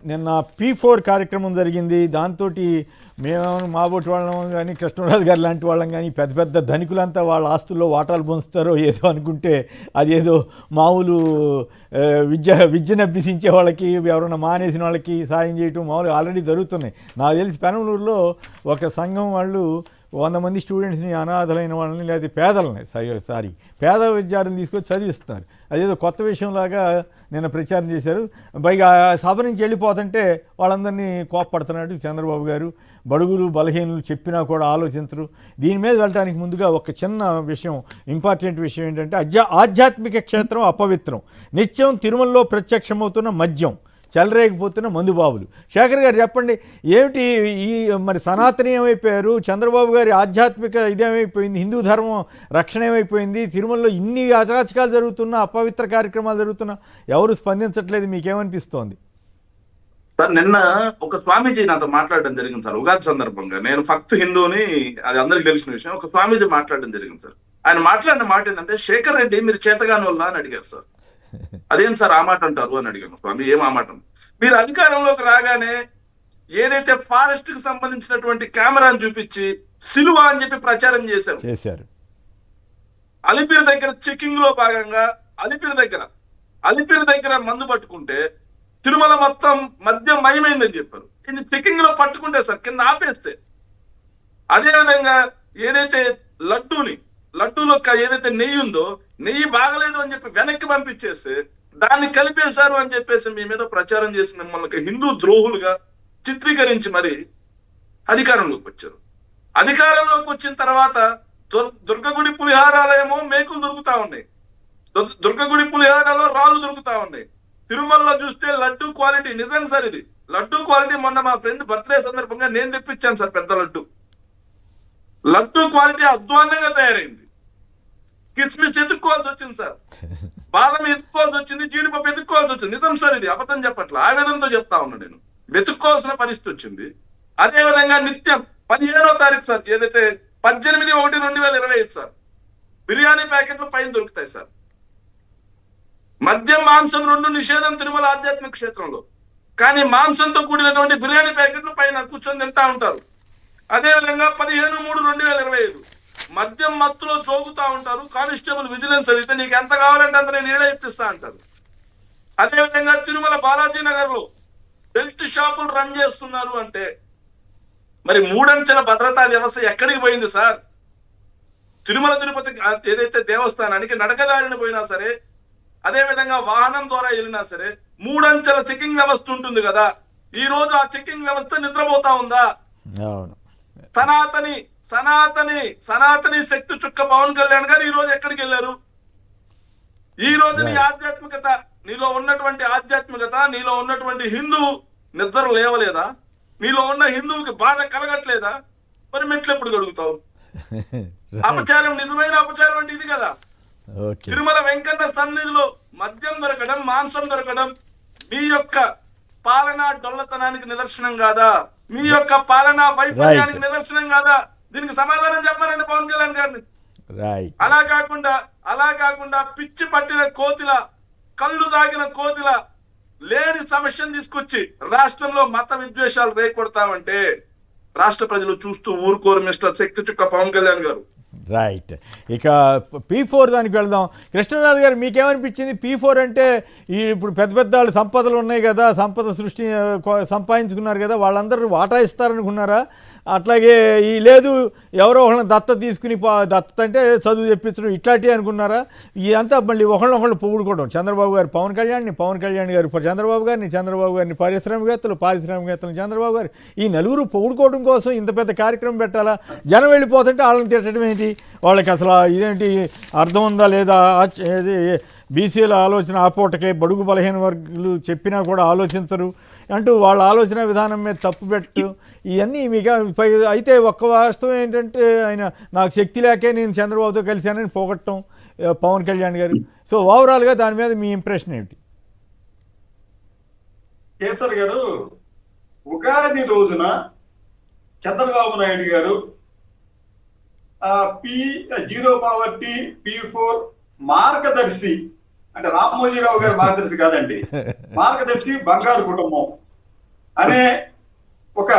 నిన్న P4 కార్యక్రమం జరిగింది. దాంతో మేము మా బోటి వాళ్ళం కానీ కృష్ణరాజు గారు లాంటి వాళ్ళం కానీ పెద్ద పెద్ద ధనికులంతా వాళ్ళ ఆస్తుల్లో వాటాలు పొందుతారో ఏదో అనుకుంటే అదేదో మామూలు విద్యను అభ్యసించే వాళ్ళకి ఎవరైనా మానేసిన వాళ్ళకి సాయం చేయటం మామూలు ఆల్రెడీ జరుగుతున్నాయి. నాకు తెలిసి పెనమలూరులో ఒక సంఘం వాళ్ళు 100 మంది స్టూడెంట్స్ని, అనాథలైన వాళ్ళని లేదా పేదలని పేద విద్యార్థులను తీసుకొచ్చి చదివిస్తున్నారు. అదేదో కొత్త విషయంలాగా నిన్న ప్రచారం చేశారు. పైగా సభ నుంచి వెళ్ళిపోతుంటే వాళ్ళందరినీ కోప్పడుతున్నాడు చంద్రబాబు గారు. బడుగులు బలహీనులు చెప్పినా కూడా ఆలోచించరు. దీని మీద వెళ్ళడానికి ముందుగా ఒక చిన్న విషయం, ఇంపార్టెంట్ విషయం ఏంటంటే ఆధ్యాత్మిక క్షేత్రం అపవిత్రం, నిత్యం తిరుమలలో ప్రత్యక్షమవుతున్న మద్యం, చెలరేగిపోతున్న మందుబాబులు. శేఖర్ గారు చెప్పండి, ఏమిటి ఈ మరి సనాతని ఏమైపోయారు, చంద్రబాబు గారి ఆధ్యాత్మిక ఇదేమైపోయింది, హిందూ ధర్మం రక్షణ ఏమైపోయింది, తిరుమలలో ఇన్ని అరాచకాలు జరుగుతున్నా, అపవిత్ర కార్యక్రమాలు జరుగుతున్నా ఎవరు స్పందించట్లేదు, మీకేమనిపిస్తోంది? సార్, నిన్న ఒక స్వామీజీ నాతో మాట్లాడడం జరిగింది సార్. ఉగాది సందర్భంగా నేను ఫక్త్ హిందూని, అది అందరికి తెలిసిన విషయం. ఒక స్వామీజీ మాట్లాడడం జరిగింది సార్. ఆయన మాట్లాడిన మాట ఏంటంటే, శేఖర్ రెడ్డి మీరు చేతగాని వాళ్ళ అని అడిగారు సార్. అదేం సార్ ఆ మాట అంటారు అని అడిగాను. స్వామి ఏం ఆ మాట? మీరు అధికారంలోకి రాగానే ఏదైతే ఫారెస్ట్ కు సంబంధించినటువంటి కెమెరాను చూపించి సిలువ అని చెప్పి ప్రచారం చేశారు. అలిపిరి దగ్గర చెకింగ్ లో భాగంగా అలిపిరి దగ్గర మందు పట్టుకుంటే తిరుమల మొత్తం మద్యం మయమైందని చెప్పారు. ఇది చెకింగ్ లో పట్టుకుంటే సార్ కింద ఆపేస్తే. అదే విధంగా ఏదైతే లడ్డూలో ఏదైతే నెయ్యి ఉందో, నెయ్యి బాగలేదు అని చెప్పి వెనక్కి పంపించేస్తే దాన్ని కలిపేశారు అని చెప్పేసి మీ మీద ప్రచారం చేసి మిమ్మల్ని హిందూ ద్రోహులుగా చిత్రీకరించి మరి అధికారంలోకి వచ్చారు. అధికారంలోకి వచ్చిన తర్వాత దుర్గగుడి పులిహారాలయేమో మేకులు దొరుకుతా ఉన్నాయి, దుర్గగుడి పులిహారాలో రాళ్ళు దొరుకుతా ఉన్నాయి. తిరుమలలో చూస్తే లడ్డూ క్వాలిటీ నిజం సార్. ఇది లడ్డూ క్వాలిటీ మొన్న మా ఫ్రెండ్ బర్త్డే సందర్భంగా నేను తెప్పించాను సార్. పెద్ద లడ్డూ క్వాలిటీ అధ్వాన్నంగా తయారైంది. కిస్మిస్ ఎత్తుక్కోవాల్సి వచ్చింది సార్, బాదం ఎత్తుకోవాల్సి వచ్చింది, జీడిపప్పు ఎత్తుక్కోవాల్సి వచ్చింది. నిజం సార్, ఇది అబద్ధం చెప్పట్ల, ఆవేదనతో చెప్తా ఉన్నా నేను. వెతుక్కోవాల్సిన పరిస్థితి వచ్చింది. అదే విధంగా నిత్యం 15వ తారీఖు సార్, ఏదైతే 18/1/2025 సార్, బిర్యానీ ప్యాకెట్లు పైన దొరుకుతాయి సార్. మద్యం మాంసం 2 నిషేధం తిరుమల ఆధ్యాత్మిక క్షేత్రంలో, కానీ మాంసంతో కూడినటువంటి బిర్యానీ ప్యాకెట్లు పైన కూర్చొని తింటా ఉంటారు. అదే విధంగా 15/3/2025 మద్యం మత్తులో జోగుతా ఉంటారు. కానిస్టేబుల్ విజిలెన్స్ అడిగితే నీకు ఎంత కావాలంటే అంత నేను ఈడే ఇప్పిస్తా అంటారు. అదేవిధంగా తిరుమల బాలాజీ నగర్ లో బెల్ట్ షాపులు రన్ చేస్తున్నారు అంటే మరి 3 అంచెల భద్రతా వ్యవస్థ ఎక్కడికి పోయింది సార్? తిరుమల తిరుపతి ఏదైతే దేవస్థానానికి నడకదారిన పోయినా సరే, అదే విధంగా వాహనం ద్వారా వెళ్ళినా సరే 3 అంచెల చెకింగ్ వ్యవస్థ ఉంటుంది కదా. ఈ రోజు ఆ చెకింగ్ వ్యవస్థ నిద్రపోతా ఉందా? సనాతని శక్తి చుక్క పవన్ కళ్యాణ్ గారు ఈ రోజు ఎక్కడికి వెళ్ళారు? ఈ రోజు నీ ఆధ్యాత్మికత, నీలో ఉన్నటువంటి ఆధ్యాత్మికత, నీలో ఉన్నటువంటి హిందువు నిద్ర లేవలేదా? నీలో ఉన్న హిందువుకి బాధ కలగట్లేదా? మరి మెట్లు ఎప్పుడు గడుగుతావు? అపచారం, నిజమైన అపచారం అంటే ఇది కదా. తిరుమల వెంకన్న సన్నిధిలో మద్యం దొరకడం, మాంసం దొరకడం మీ యొక్క పాలనా డొల్లతనానికి నిదర్శనం కాదా? మీ యొక్క పాలనా వైఫల్యానికి నిదర్శనం కాదా? దీనికి సమాధానం చెప్పాలండి పవన్ కళ్యాణ్ గారిని. అలా కాకుండా పిచ్చి పట్టిన కోతిల, కళ్ళు దాగిన కోతిల లేని సమస్యను తీసుకొచ్చి రాష్ట్రంలో మత విద్వేషాలు రేకొడతామంటే రాష్ట్ర ప్రజలు చూస్తూ ఊరుకోరు మిస్టర్ శక్తి చుక్క పవన్ కళ్యాణ్ గారు. రైట్, ఇక P4 దానికి వెళ్దాం. కృష్ణరాజు గారు మీకేమనిపించింది? P4 అంటే ఇప్పుడు పెద్ద పెద్ద వాళ్ళు సంపదలు ఉన్నాయి కదా, సంపద సంపాదించుకున్నారు కదా, వాళ్ళందరూ వాటా ఇస్తారనుకున్నారా? అట్లాగే ఈ లేదు ఎవరో ఒకళ్ళని దత్తత తీసుకుని, దత్తత అంటే చదువు చెప్పించడం ఇట్లాంటివి అనుకున్నారా? ఇదంతా మళ్ళీ ఒకళ్ళొకళ్ళు పొగుడుకోవడం. చంద్రబాబు గారు పవన్ కళ్యాణ్ గారు చంద్రబాబు గారిని పారిశ్రామికవేత్తలు చంద్రబాబు గారు, ఈ నలుగురు పొగుడుకోవడం కోసం ఇంత పెద్ద కార్యక్రమం పెట్టాలా? జనం వెళ్ళిపోతుంటే వాళ్ళని తిట్టడం ఏంటి? వాళ్ళకి అసలు ఇదేంటి అర్థం ఉందా లేదా? బీసీల ఆలోచన ఆపోటకే, బడుగు బలహీన వర్గాలు చెప్పినా కూడా ఆలోచించరు అంటూ వాళ్ళ ఆలోచన విధానం మీద తప్పు పెట్టు, ఇవన్నీ మీకు. అయితే ఒక్క వాస్తవం ఏంటంటే, ఆయన నాకు శక్తి లేకే నేను చంద్రబాబుతో కలిశానని పోగొట్టడం పవన్ కళ్యాణ్ గారు. సో ఓవరాల్గా దాని మీద మీ ఇంప్రెషన్ ఏమిటి? కేసర్ గారు, ఉగాది రోజున చంద్రబాబు నాయుడు గారు P4 మార్గదర్శి, అంటే రామోజీరావు గారి మార్గదర్శి కాదండి, మార్గదర్శి బంగారు కుటుంబం అనే ఒక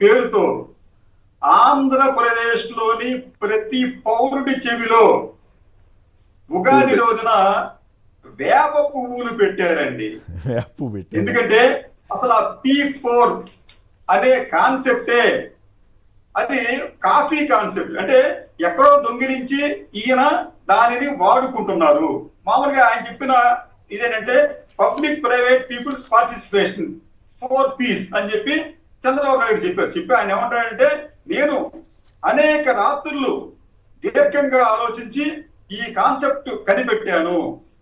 పేరుతో ఆంధ్రప్రదేశ్ లోని ప్రతి పౌరుడి చెవిలో ఉగాది రోజున వేప పువ్వులు పెట్టారండి. వేపు పెట్టి ఎందుకంటే అసలు ఆ P4 అనే కాన్సెప్టే అది కాఫీ కాన్సెప్ట్. అంటే ఎక్కడో దొంగిలించి ఈయన దానిని వాడుకుంటున్నారు. మామూలుగా ఆయన చెప్పిన ఇదేంటంటే public private peoples participation 4Ps అని చెప్పి చంద్రబాబు నాయుడు చెప్పి ఆయన ఏమంటాడంటే, నేను అనేక రాత్రులు దీర్ఘంగా ఆలోచించి ఈ కాన్సెప్ట్ కనిపెట్టాను,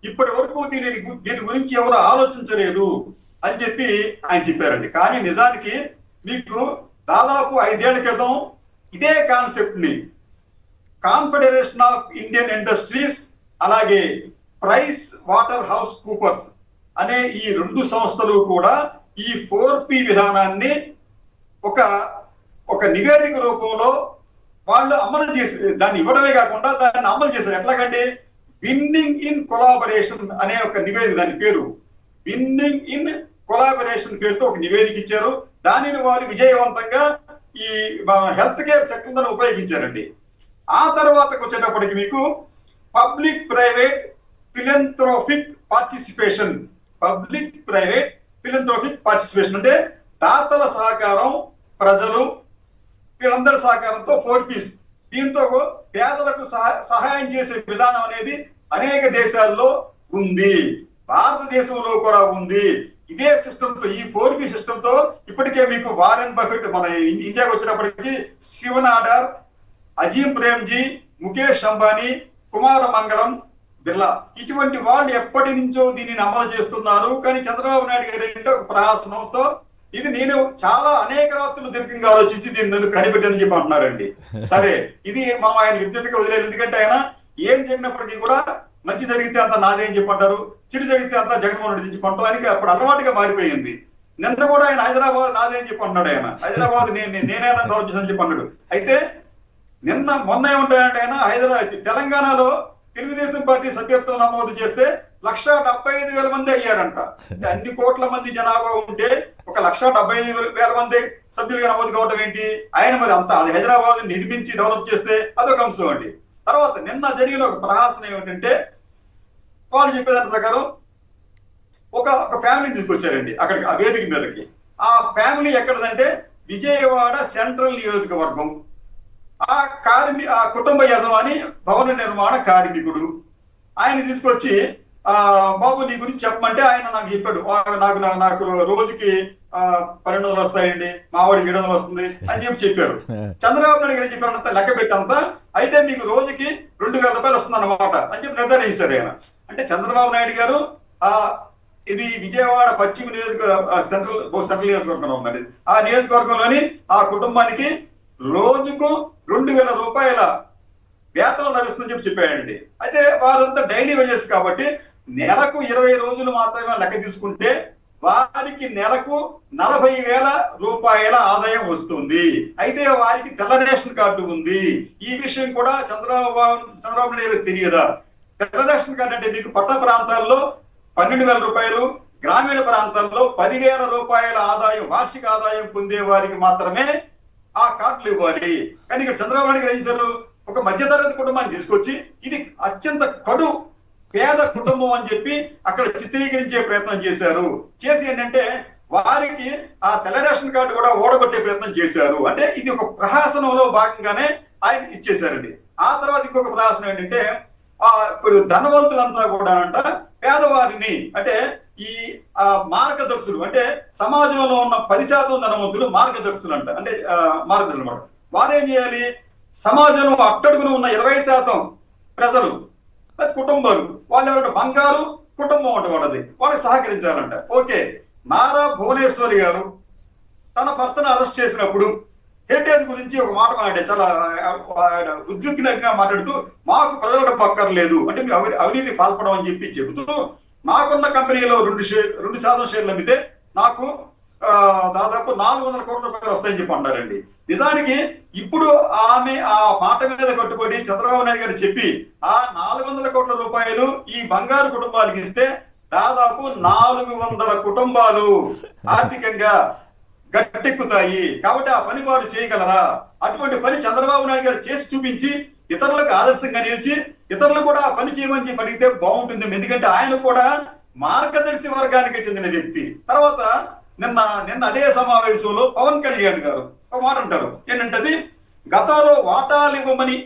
ఇప్పటి వరకు దీని గురించి ఎవరు ఆలోచించలేదు అని చెప్పి ఆయన చెప్పారండి. కానీ నిజానికి మీకు దాదాపు 5 ఏళ్ల క్రితం ఇదే కాన్సెప్ట్ ని కాన్ఫెడరేషన్ ఆఫ్ ఇండియన్ ఇండస్ట్రీస్ అలాగే ప్రైస్ వాటర్ హౌస్ కూపర్స్ అనే ఈ 2 సంస్థలు కూడా ఈ 4P విధానాన్ని ఒక నివేదిక రూపంలో వాళ్ళు అమలు చేసి దాన్ని ఇవ్వడమే కాకుండా దాన్ని అమలు చేశారు. ఎట్లాగండి, విన్నింగ్ ఇన్ కొలాబరేషన్ అనే ఒక నివేదిక, దాని పేరు విన్నింగ్ ఇన్ కొలాబరేషన్ పేరుతో ఒక నివేదిక ఇచ్చారు. దానిని వారు విజయవంతంగా ఈ హెల్త్ కేర్ సెక్టర్ ఉపయోగించారండి. ఆ తర్వాతకు వచ్చేటప్పటికి మీకు పబ్లిక్ ప్రైవేట్ ఫిలంథ్రోపిక్ పార్టిసిపేషన్ అంటే దాతల సహకారం, ప్రజలు వీళ్ళందరి సహకారంతో 4Ps. దీంతో పేదలకు సహాయం చేసే విధానం అనేది అనేక దేశాల్లో ఉంది, భారతదేశంలో కూడా ఉంది. ఇదే సిస్టమ్ తో, ఈ 4P సిస్టమ్ తో ఇప్పటికే మీకు వారెన్ బఫెట్ మన ఇండియాకి వచ్చినప్పటికీ, శివన్ ఆడార్, అజీం ప్రేమ్జీ, ముఖేష్ అంబానీ, కుమార మంగళం బిర్లా ఇటువంటి వాళ్ళు ఎప్పటి నుంచో దీనిని అమలు చేస్తున్నారు. కానీ చంద్రబాబు నాయుడు గారు ఏంటంటే ఒక ప్రహాసనంతో ఇది నేను చాలా అనేక రాత్రులు దీర్ఘంగా ఆలోచించి దీన్ని నేను కనిపెట్టానని చెప్పి అంటున్నారండి. సరే, ఇది మనం ఆయన విజ్ఞతగా వదిలేదు. ఎందుకంటే ఆయన ఏం జరిగినప్పటికీ కూడా మంచి జరిగితే అంతా నాదే అని చెప్పంటారు, చెడు జరిగితే అంతా జగన్మోహన్ రెడ్డి చెప్పంటాం. ఆయనకి అప్పుడు అలవాటుగా మారిపోయింది. నిన్న కూడా ఆయన హైదరాబాద్ నాదే అని చెప్పి అన్నాడు. ఆయన హైదరాబాద్ నేనే డెవలప్ చేశానని చెప్పి అన్నాడు. అయితే మొన్న ఏమంటాడంటే ఆయన తెలంగాణలో తెలుగుదేశం పార్టీ సభ్యత్వం నమోదు చేస్తే 1,75,000 మంది అయ్యారంట. అన్ని కోట్ల మంది జనాభా ఉంటే 1,75,000 మంది సభ్యులుగా నమోదు కావడం ఏంటి? ఆయన మరి అంతా అది హైదరాబాద్ నిర్మించి డెవలప్ చేస్తే అదొక అంశం అండి. తర్వాత నిన్న జరిగిన ఒక ప్రహాసన ఏమిటంటే, వాళ్ళు చెప్పేదాని ప్రకారం ఒక ఫ్యామిలీని తీసుకొచ్చారండి అక్కడికి, ఆ వేదిక మీదకి. ఆ ఫ్యామిలీ ఎక్కడదంటే విజయవాడ సెంట్రల్ నియోజకవర్గం. ఆ కుటుంబ యజమాని భవన నిర్మాణ కార్మికుడు. ఆయన తీసుకొచ్చి బాబు నీ గురించి చెప్పమంటే ఆయన నాకు చెప్పాడు, నాకు రోజుకి 1200 వస్తాయండి, మావాడికి 700 వస్తుంది అని చెప్పారు. చంద్రబాబు నాయుడు గారు చెప్పారంతా లెక్క పెట్టంతా, అయితే మీకు రోజుకి 2,000 రూపాయలు వస్తుంది అన్నమాట అని చెప్పి నిర్ధారించారు ఆయన. అంటే చంద్రబాబు నాయుడు గారు ఇది విజయవాడ పశ్చిమ సెంట్రల్ నియోజకవర్గంలో ఉందండి. ఆ నియోజకవర్గంలోని ఆ కుటుంబానికి రోజుకు 2,000 రూపాయల వేతనం లభిస్తుందని చెప్పాడండి. అయితే వారంతా డైలీ వేజెస్ కాబట్టి నెలకు 20 రోజులు మాత్రమే లెక్క తీసుకుంటే వారికి నెలకు 40,000 రూపాయల ఆదాయం వస్తుంది. అయితే వారికి తెల్ల రేషన్ కార్డు ఉంది. ఈ విషయం కూడా చంద్రబాబు నాయుడు తెలియదా? తెల్ల రేషన్ కార్డు అంటే మీకు పట్టణ ప్రాంతాల్లో 12,000 రూపాయలు, గ్రామీణ ప్రాంతాల్లో 10,000 రూపాయల ఆదాయం, వార్షిక ఆదాయం పొందే వారికి మాత్రమే ఆ కార్డులు ఇవ్వాలి. కానీ ఇక్కడ చంద్రబాబు నాయుడు గారు ఏం చేశారు, ఒక మధ్యతరగతి కుటుంబాన్ని తీసుకొచ్చి ఇది అత్యంత కడు పేద కుటుంబం అని చెప్పి అక్కడ చిత్రీకరించే ప్రయత్నం చేశారు. చేసి ఏంటంటే వారికి ఆ తెల్ల రేషన్ కార్డు కూడా ఓడగొట్టే ప్రయత్నం చేశారు. అంటే ఇది ఒక ప్రహాసనంలో భాగంగానే ఆయన ఇచ్చేశారండి. ఆ తర్వాత ఇంకొక ప్రహాసనం ఏంటంటే, ఇప్పుడు ధనవంతులంతా కూడా పేదవారిని, అంటే ఈ మార్గదర్శులు, అంటే సమాజంలో ఉన్న 10% ధనవంతులు మార్గదర్శులు అంటే మార్గదర్శులు అన్నమాట. వారేం చేయాలి, సమాజంలో అట్టడుగున ఉన్న 20% ప్రజలు, కుటుంబాలు, వాళ్ళు ఎవరంటే బంగారు కుటుంబం అంటే వాళ్ళకి సహకరించాలంట. ఓకే, నారా భువనేశ్వరి గారు తన భర్తను అరెస్ట్ చేసినప్పుడు హెరిటేజ్ గురించి ఒక మాట మాట్లాడే, చాలా ఉద్విగ్నంగా మాట్లాడుతూ మాకు ప్రజలకు పక్కర్లేదు అంటే మీ అవినీతి పాల్పడం అని చెప్పి చెబుతూ, నాకున్న కంపెనీలో 2% షేర్లు అమ్మితే నాకు దాదాపు 400 కోట్ల రూపాయలు వస్తాయని చెప్పి అన్నారండి. నిజానికి ఇప్పుడు ఆమె ఆ మాట మీద కట్టుబడి చంద్రబాబు నాయుడు గారు చెప్పి ఆ 400 కోట్ల రూపాయలు ఈ బంగారు కుటుంబాలకు ఇస్తే దాదాపు 400 కుటుంబాలు ఆర్థికంగా గట్టెక్కుతాయి. కాబట్టి ఆ పని వారు చేయగలరా? అటువంటి పని చంద్రబాబు నాయుడు గారు చేసి చూపించి ఇతరులకు ఆదర్శంగా నిలిచి ఇతరులు కూడా ఆ పని చేయమని చెప్పి అడిగితే బాగుంటుంది. ఎందుకంటే ఆయన కూడా మార్గదర్శి వర్గానికి చెందిన వ్యక్తి. తర్వాత నిన్న అదే సమావేశంలో పవన్ కళ్యాణ్ గారు ఒక మాట అంటారు, ఏంటంటే గతంలో వాటాలు ఇవ్వమని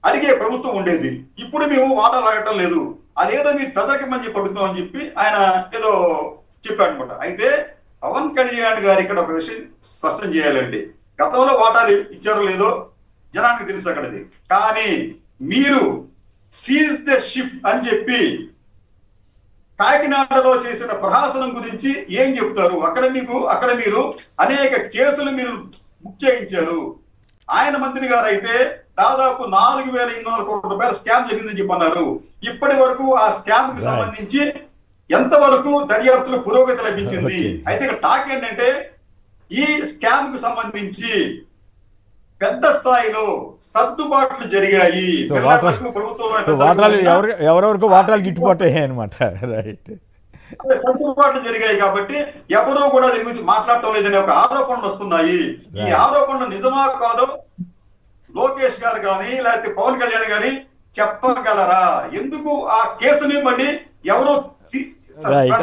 అడిగే ప్రభుత్వం ఉండేది, ఇప్పుడు మేము వాటాలు అడగటం లేదు, అదేదో మీరు ప్రజలకి మంచి పడుతాం అని చెప్పి ఆయన ఏదో చెప్పాడు అనమాట. అయితే పవన్ కళ్యాణ్ గారు ఇక్కడ ఒక విషయం స్పష్టం చేయాలండి. గతంలో వాటాలు ఇచ్చారో లేదో జనానికి తెలుసు అక్కడది, కానీ మీరు సీజ్ ద షిప్ అని చెప్పి కాకినాడలో చేసిన ప్రహాసనం గురించి ఏం చెప్తారు? అక్కడ మీరు అనేక కేసులు మీరు బుక్ చేయించారు. ఆయన మంత్రి గారు అయితే దాదాపు 4,800 కోట్ల రూపాయల స్కామ్ జరిగిందని చెప్పన్నారు. ఇప్పటి వరకు ఆ స్కామ్ కి సంబంధించి ఎంతవరకు దర్యాప్తులో పురోగతి లభించింది? అయితే ఇక్కడ టాక్ ఏంటంటే ఈ స్కామ్ కు సంబంధించి పెద్ద స్థాయిలో సర్దుబాట్లు జరిగాయి. ఎవరెవరికి వాటాలు గిట్టుబాటు అయ్యాయి అనమాట. రైట్, సర్దుబాట్లు జరిగాయి కాబట్టి ఎవరూ కూడా దీని గురించి మాట్లాడటం లేదనే ఒక ఆరోపణలు వస్తున్నాయి. ఈ ఆరోపణలు నిజమా కాదో లోకేష్ గారు కానీ లేకపోతే పవన్ కళ్యాణ్ గాని చెప్పగలరా? ఎందుకు ఆ కేసుని మళ్ళీ ఎవరు